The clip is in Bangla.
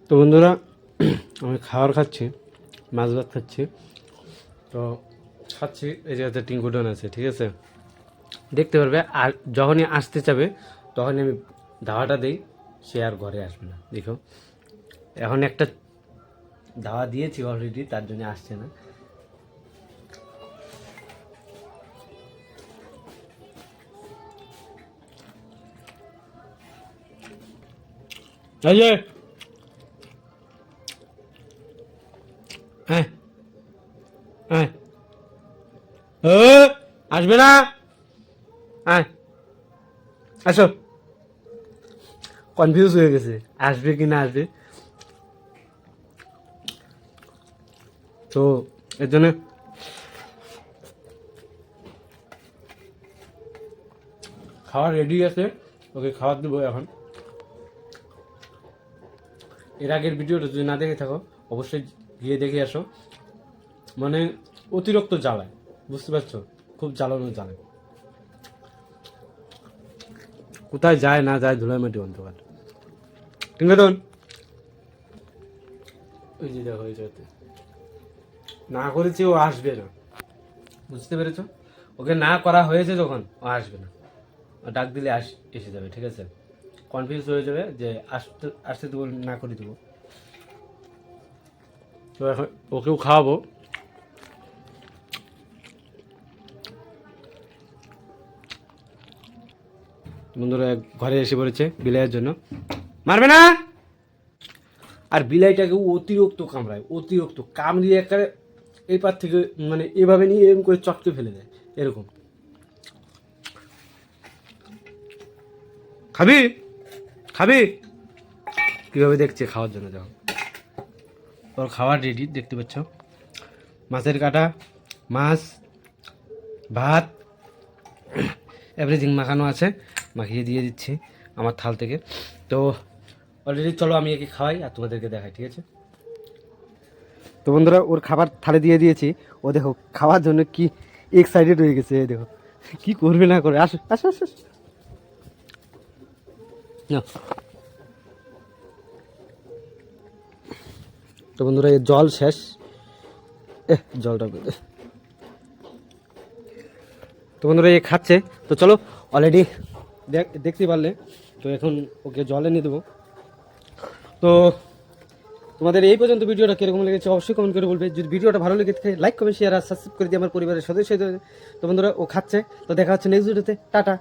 তো বন্ধুরা আমি খাবার খাচ্ছি, মাছ ভাত খাচ্ছি। তো খাচ্ছি, এই জায়গাতে টিঙ্কুডন আছে, ঠিক আছে, দেখতে পারবে। আর যখনই আসতে চাবে তখনই আমি ধাওয়াটা দিই, সে আর ঘরে আসবে না। দেখো এখন একটা ধাওয়া দিয়েছি অলরেডি, তার জন্য আসছে না। এই যে হ্যাঁ হ্যাঁ আসবে না, হ্যাঁ আসো। কনফিউজ হয়ে গেছে আসবে কি না আসবে, তো এর জন্য খাওয়া রেডি আছে, ওকে খাবার দেবো এখন। এর আগের ভিডিওটা যদি না দেখে থাকো অবশ্যই গিয়ে দেখে আসো। মানে অতিরিক্ত জ্বালায়, বুঝতে পারছো, খুব জ্বালানো জ্বালায়, কোথায় যায় না যায় ধুলাই মাটি অন্ধকার। ঠিক আছে, ওই যে দেখো, ওই জায়গাতে না করেছি, ও আসবে না, বুঝতে পেরেছো? ওকে না করা হয়েছে যখন, ও আসবে না। ও ডাক দিলে এসে যাবে, ঠিক আছে। কনফিউজ হয়ে যাবে যে আসতে আসতে দেবো না করে দেবো। তো এখন ওকেও খাওয়াবো। বন্ধুরা ঘরে এসে পড়েছে বিলাইয়ের জন্য, মারবে না। আর বিলাইটাকে অতিরিক্ত কামড়ায়, অতিরিক্ত কামড়িয়ে একটা এই পার থেকে মানে এভাবে নিয়ে এরকম করে চটকে ফেলে দেয়, এরকম। খাবি খাবি কীভাবে দেখছে খাওয়ার জন্য, দেখো ওর খাবার রেডি, দেখতে পাচ্ছ। মাছের কাটা, মাছ, ভাত, এভরিথিং মাখানো আছে, মাখিয়ে দিয়ে দিচ্ছি আমার থাল থেকে। তো অলরেডি চলো আমি একে খাওয়াই আর তোমাদেরকে দেখাই, ঠিক আছে। তো বন্ধুরা ওর খাবার থালে দিয়ে দিয়েছি, ও দেখো খাওয়ার জন্য কি এক্সাইটেড হয়ে গেছে, দেখো কি করবে না করে। আসো আসো আসো, নাও। তো বন্ধুরা এর জল শেষ, জলটা তো বন্ধুরা এ খাচ্ছে। তো চলো অলরেডি দেখতে পারলে, তো এখন ওকে জল এনে দেবো। তো তোমাদের এই পর্যন্ত ভিডিওটা কীরকম লেগেছে অবশ্যই কমেন্ট করে বলবে। যদি ভিডিওটা ভালো লেগে থাকে লাইক কমেন্ট শেয়ার আর সাবস্ক্রাইব করে দিয়ে আমার পরিবারের সদস্য। তো বন্ধুরা ও খাচ্ছে, তো দেখা হচ্ছে নেক্সট ভিডিওতে, টাটা।